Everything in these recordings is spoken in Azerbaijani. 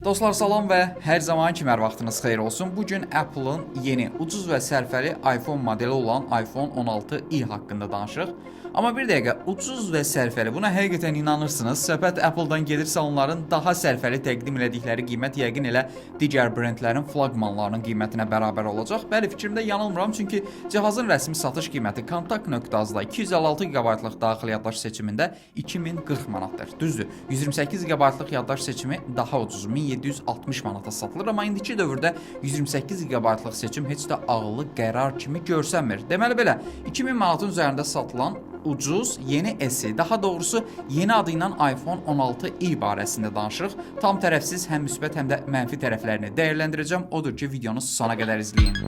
Dostlar salam və hər zaman kimi hər vaxtınız xeyir olsun. Bugün Apple'ın yeni ucuz və sərfəli iPhone modeli olan iPhone 16i haqqında danışırıq. Amma bir dəqiqə, ucuz və sərfəli, buna həqiqətən inanırsınız? Söhbət Apple-dan gedirsə onların daha sərfəli təqdim elədikləri qiymət yəqin elə digər brendlərin flaqmanlarının qiymətinə bərabər olacaq. Bəli, fikrimdə yanılmıram, çünki cihazın rəsmi satış qiyməti Kontakt.az-da 256 GB-lıq daxili yaddaş seçimində 2040 manatdır. Düzdür, 128 GB-lıq yaddaş seçimi daha ucuz, 1760 manata satılır, amma indiki dövrdə 128 GB-lıq seçim heç də ağıllı qərar kimi görsənmir. Deməli belə, 2000 manatın üzərində satılan ucuz yeni SE, daha doğrusu yeni adı ilə iPhone 16i barəsində danışırıq. Tam tərəfsiz həm müsbət həm də mənfi tərəflərini dəyərləndirəcəm. Odur ki, videonu sona qədər izləyin.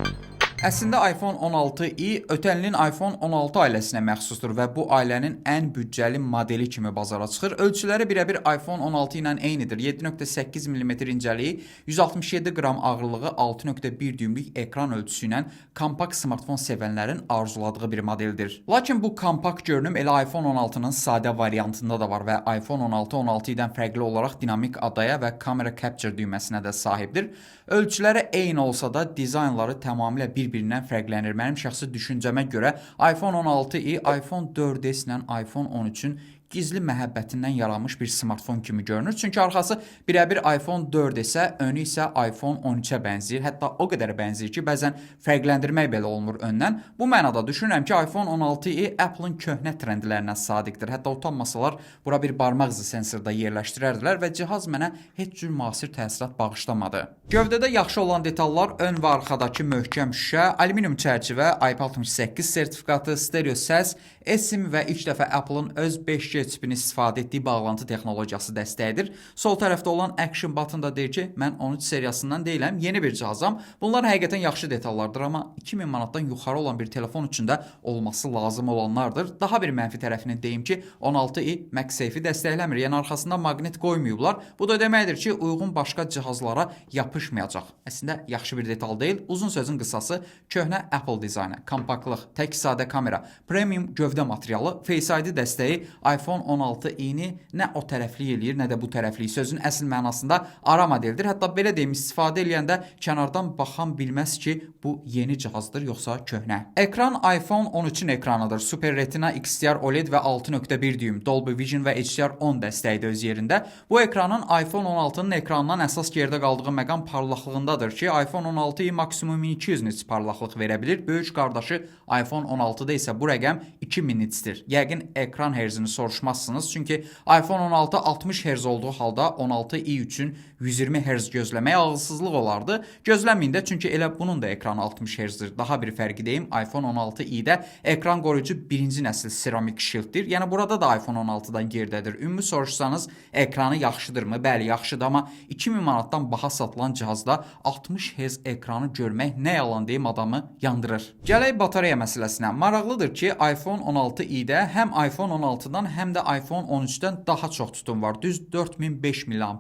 Əslində iPhone 16i ötən ilin iPhone 16 ailəsinə məxsusdur və bu ailənin ən büdcəli modeli kimi bazara çıxır. Ölçüləri birəbir iPhone 16 ilə eynidir. 7.8 mm incəliyi, 167 qram ağırlığı, 6.1 düymlük ekran ölçüsü ilə kompakt smartfon sevənlərin arzuladığı bir modeldir. Lakin bu kompakt görünüm elə iPhone 16-nın sadə variantında da var və iPhone 16 16-dən fərqli olaraq dinamik adaya və camera capture düyməsinə də sahibdir. Ölçüləri eyni olsa da dizaynları tamamilə bir-birindən fərqlənir. Mənim şəxsi düşüncəmə görə iPhone 16i iPhone 4S ilə iPhone 13-ün gizli məhəbbətindən yaranmış bir smartfon kimi görünür. Çünki arxası birəbir iPhone 4S-ə, önü isə iPhone 13-ə bənzəyir. Hətta o qədər bənzəyir ki, bəzən fərqləndirmək belə olmur öndən. Bu mənada düşünürəm ki, iPhone 16i Apple-ın köhnə trendlərinə sadiqdir. Hətta utanmasalar, bura bir barmaq izi sensoru da yerləşdirərdilər və cihaz mənə heç cür müasir təsirat bağışlamadı. Gövdədə yaxşı olan detallar ön və arxadakı möhkəm şüşə, alüminium çərçivə, IP68 sertifikatı, stereo səs, eSIM və ilk dəfə Apple-ın öz 5G çipini istifadə etdiyi bağlantı texnologiyası dəstəyidir. Sol tərəfdə olan Action button da deyir ki, mən 13 seriyasından deyiləm, yeni bir cihazam. Bunlar həqiqətən yaxşı detallardır, amma 2000 manatdan yuxarı olan bir telefon üçün də olması lazım olanlardır. Daha bir mənfi tərəfini deyim ki, 16i MagSafe-i dəstəkləmir, yəni arxasında maqnit qoymayıblar. Bu da deməkdir ki, uyğun başqa cihazlara yapışmayacaq. Əslində yaxşı bir detal deyil. Uzun sözün qısası, köhnə Apple dizaynı, kompaktlıq, tək sadə kamera, premium gövdə materialı, Face ID dəstəyi iPhone 16i-ni nə o tərəfli eləyir, nə də bu tərəfli. Sözün əsl mənasında ara modeldir. Hətta belə deyim, istifadə eləyəndə kənardan baxan bilməz ki, bu yeni cihazdır, yoxsa köhnə. Ekran iPhone 13-ün ekranıdır. Super Retina XDR OLED və 6.1 düym, Dolby Vision və HDR10 dəstəyi də öz yerində. Bu ekranın iPhone 16-nın ekranından əsas yerdə qaldığı məqam parlaqlığındadır ki, iPhone 16i maksimum 200 nits parlaqlıq verə bilir. Böyük qardaşı iPhone 16-da isə bu rəqəm 2000 nitsdir. Yəqin ekran herzini soruşmazsınız, çünki iPhone 16 60 Hz olduğu halda 16i üçün 120 Hz gözləmək ağılsızlıq olardı. Gözləməyin də, çünki elə bunun da ekranı 60 Hz-dir. Daha bir fərqi deyim, iPhone 16i-də ekran qoruyucu birinci nəsil Ceramic Shield'dir. Yəni burada da iPhone 16-dan geridədir. Ümumi soruşsanız, ekranı yaxşıdırmı? Bəli, yaxşıdır, amma 2000 manatdan baha satılan cihazda 60 Hz ekranı görmək nə yalan deyim adamı yandırır. Gələk batareya məsələsinə. Maraqlıdır ki, iPhone 16i-də həm iPhone 16-dan həm də iPhone 13-dən daha çox tutum var. Düz 4005 mAh.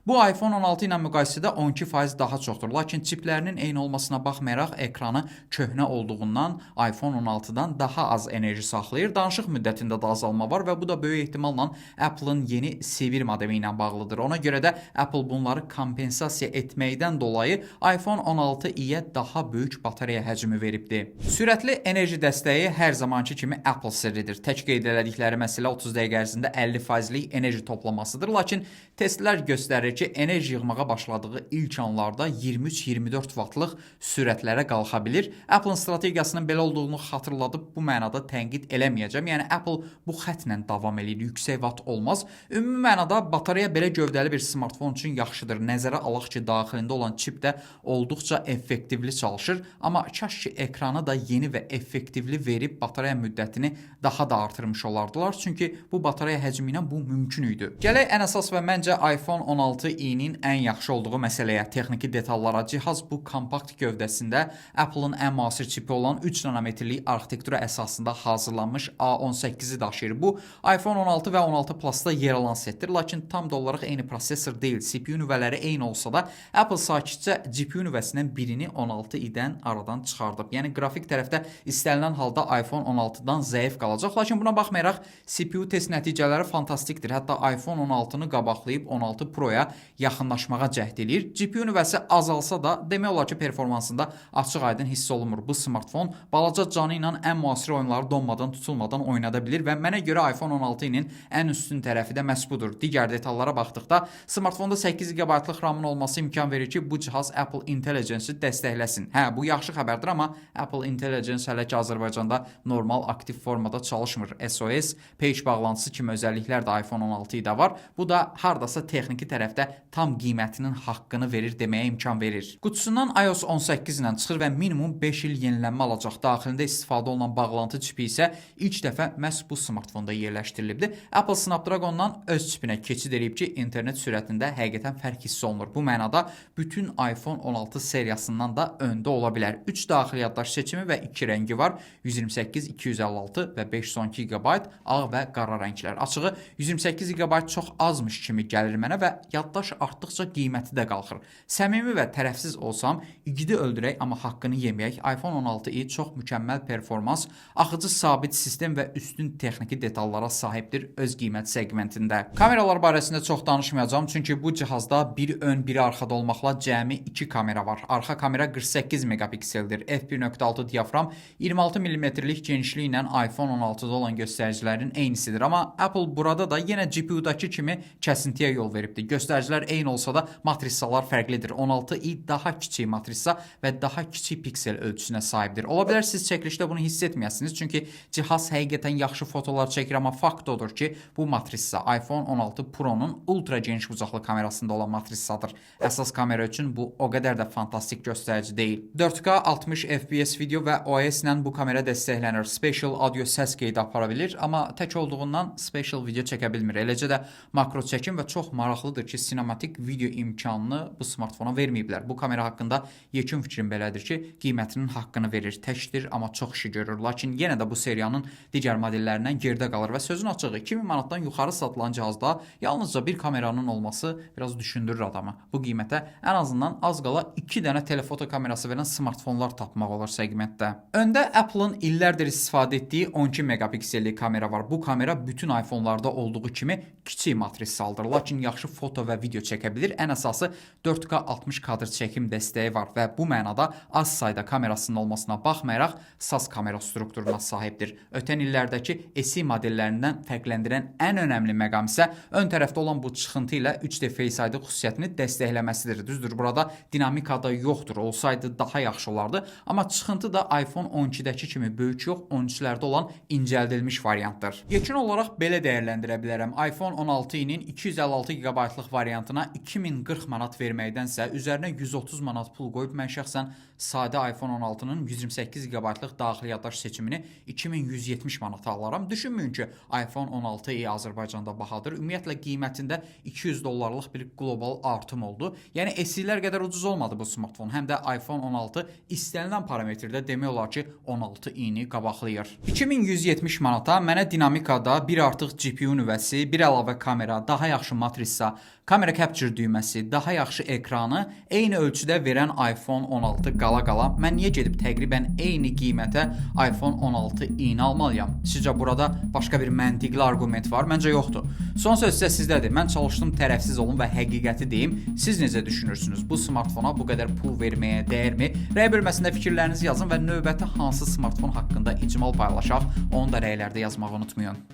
Bu iPhone 16 ilə müqayisədə 12% daha çoxdur. Lakin çiplərinin eyni olmasına baxmayaraq ekranı köhnə olduğundan iPhone 16-dan daha az enerji saxlayır. Danışıq müddətində də azalma var və bu da böyük ehtimalla Apple-ın yeni C1 modeli ilə bağlıdır. Ona görə də Apple bunları kompensasiya etməkdən dolayı iPhone 16i-yə daha böyük batareya həcmi veribdi. Sürətli enerji dəstəyi hər zamanki kimi Apple sirridir. Tək qeyd elədikləri məsələ 30 dəqiqə ərzində 50%lik enerji toplamasıdır. Lakin testlər göstərir ki, enerji yığmağa başladığı ilk anlarda 23-24 vatlıq sürətlərə qalxa bilir. Apple-ın strategiyasının belə olduğunu xatırladıb bu mənada tənqid eləməyəcəm. Yəni Apple bu xətlə davam edir. Yüksək vat olmaz. Ümumi mənada batareya belə gövdəli bir smartfon üçün yaxşıdır. Nəzərə alaq ki, daxilində olan çip də olduqca effektivli çalışır. Amma kaş ki, ekranı da yeni və effektivli verib batareya müddətini daha da artırmış olardılar. Çünki bu batareya həcmi ilə bu mümkün idi. Gələk ən əsas və məncə iPhone 16i-nin ən yaxşı olduğu məsələyə, texniki detallara. Cihaz bu kompakt gövdəsində Apple-ın ən müasir çipi olan 3 nanometrlik arxitektura əsasında hazırlanmış A18-i daşıyır. Bu iPhone 16 və 16 Plus-da yer alan setdir, lakin tam da olaraq eyni prosesor deyil. CPU nüvələri eyni olsa da Apple sakitcə GPU nüvəsindən birini 16i-dən aradan çıxardıb. Yəni qrafik tərəfdə istənilən halda iPhone 16-dan zəif qalacaq, lakin buna baxmayaraq CPU test nəticələri fantastikdir. Hətta iPhone 16-nı qabaqlayıb 16 Pro-ya yaxınlaşmağa cəhd edir. GPU nüvəsi azalsa da, demək olar ki, performansında açıq-aydın hiss olunmur. Bu smartfon balaca canı ilə ən müasir oyunları donmadan, tutulmadan oynada bilir və mənə görə iPhone 16-nin ən üstün tərəfi də məhz budur. Digər detallara baxdıqda, smartfonda 8 GB-lıq RAM-ın olması imkan verir ki, bu cihaz Apple Intelligence-i dəstəkləsin. Hə, bu yaxşı xəbərdir, amma Apple Intelligence hələ ki Azərbaycanda normal aktiv formada çalışmır. SOS, page bağlantısı kimi özəlliklər də iPhone 16-da var. Bu da hardasa texniki tərəfdə tam qiymətinin haqqını verir deməyə imkan verir. Qutusundan iOS 18 ilə çıxır və minimum 5 il yenilənmə alacaq. Daxilində istifadə olunan bağlantı çipi isə ilk dəfə məhz bu smartfonda yerləşdirilibdir. Apple Snapdragon-dan öz çipinə keçid edib ki, internet sürətində həqiqətən fərq hiss olunur. Bu mənada bütün iPhone 16 seriyasından da öndə ola bilər. 3 daxili yaddaş seçimi və 2 rəngi var. 128, 256 və 512 GB ağ və qara rənglər. Açığı 128 GB çox azmış kimi gəlir mənə və yaddaş artdıqca qiyməti də qalxır. Səmimi və tərəfsiz olsam, igidi öldürək, amma haqqını yeməyək. iPhone 16i çox mükəmməl performans, axıcı sabit sistem və üstün texniki detallara sahibdir öz qiymət segmentində. Kameralar barəsində çox danışmayacağım, çünki bu cihazda bir ön, biri arxada olmaqla cəmi 2 kamera var. Arxa kamera 48 megapikseldir. F1.6 diafram 26 mm-lik genişliyi ilə iPhone 16-da olan göstəricilərin eynisidir. Amma Apple burada da yenə GPU-dakı kimi kəsintiyə yol veribdir. Göstəricilər eyni olsa da matrisalar fərqlidir. 16i daha kiçik matrisa və daha kiçik piksel ölçüsünə sahibdir. Ola bilər siz çəkilişdə bunu hiss etməyəsiniz, çünki cihaz həqiqətən yaxşı fotolar çəkir, amma fakt odur ki, bu matrisa iPhone 16 Pro-nun ultra geniş bucaqlı kamerasında olan matrisadır. Əsas kamera üçün bu o qədər də fantastik göstərici deyil. 4K 60 FPS video və OS ilə bu kamera dəstəklənir. Special audio səs qeydi apara bilir, amma tək olduğundan special video çəkə bilmir. Eləcə də makro çəkim və çox maraqlıdır ki, sinematik video imkanını bu smartfona verməyiblər. Bu kamera haqqında yekun fikrim belədir ki, qiymətinin haqqını verir. Təkdir, amma çox işi görür. Lakin yenə də bu seriyanın digər modellərindən geridə qalır və sözün açığı 2000 manatdan yuxarı satılan cihazda yalnızca bir kameranın olması biraz düşündürür adamı. Bu qiymətə ən azından az qala 2 dənə telefoto kamerası verən smartfonlar tapmaq olur segmentdə. Öndə Apple-ın illərdir istifadə etdiyi 12 megapiksellik kamera var. Bu kamera bütün iPhone-larda olduğu kimi kiçik matrisaldır, lakin yaxşı foto və video çəkə bilir. Ən əsası 4K 60 kadr çəkim dəstəyi var və bu mənada az sayda kamerasının olmasına baxmayaraq SAS kamera strukturuna sahibdir. Ötən illərdəki SE modellərindən fərqləndirən ən önəmli məqam isə ön tərəfdə olan bu çıxıntı ilə 3D Face ID xüsusiyyətini dəstəkləməsidir. Düzdür, burada dinamikada yoxdur. Olsaydı daha yaxşı olardı, amma çıxıntı da iPhone 12-dəki kimi böyük yox, 13-lərdə olan incəldilmiş variantdır. Yekun olaraq belə dəyərləndirə bilərəm. iPhone 16-nin 256 GB-lıq variantına 2040 manat verməkdənsə üzərinə 130 manat pul qoyub mən şəxsən sadə iPhone 16-nın 128 GB-lıq daxili yaddaş seçimini 2170 manata alaram. Düşünməyin ki, iPhone 16i Azərbaycanda bahadır. Ümumiyyətlə qiymətində $200 bir qlobal artım oldu. Yəni SE-lər qədər ucuz olmadı bu smartfon. Həm də iPhone 16 istənilən parametrdə demək olar ki 16i-ni qabaqlayır. 2170 manata mənə dinamikada bir artıq GPU nüvəsi, bir əlavə kamera, daha yaxşı matrisa, kamera capture düyməsi, daha yaxşı ekranı eyni ölçüdə verən iPhone 16 qala-qala mən niyə gedib təqribən eyni qiymətə iPhone 16i-ni almalıyam? Sizcə burada başqa bir məntiqli arqument var? Məncə yoxdur. Son söz isə sizdədir. Mən çalışdım tərəfsiz olun və həqiqəti deyim. Siz necə düşünürsünüz? Bu smartfona bu qədər pul verməyə dəyərmi? Rəy bölməsində fikirlərinizi yazın və növbəti hansı smartfon haqqında icmal paylaşaq, onu da rəylərdə yazmağı unutmayın.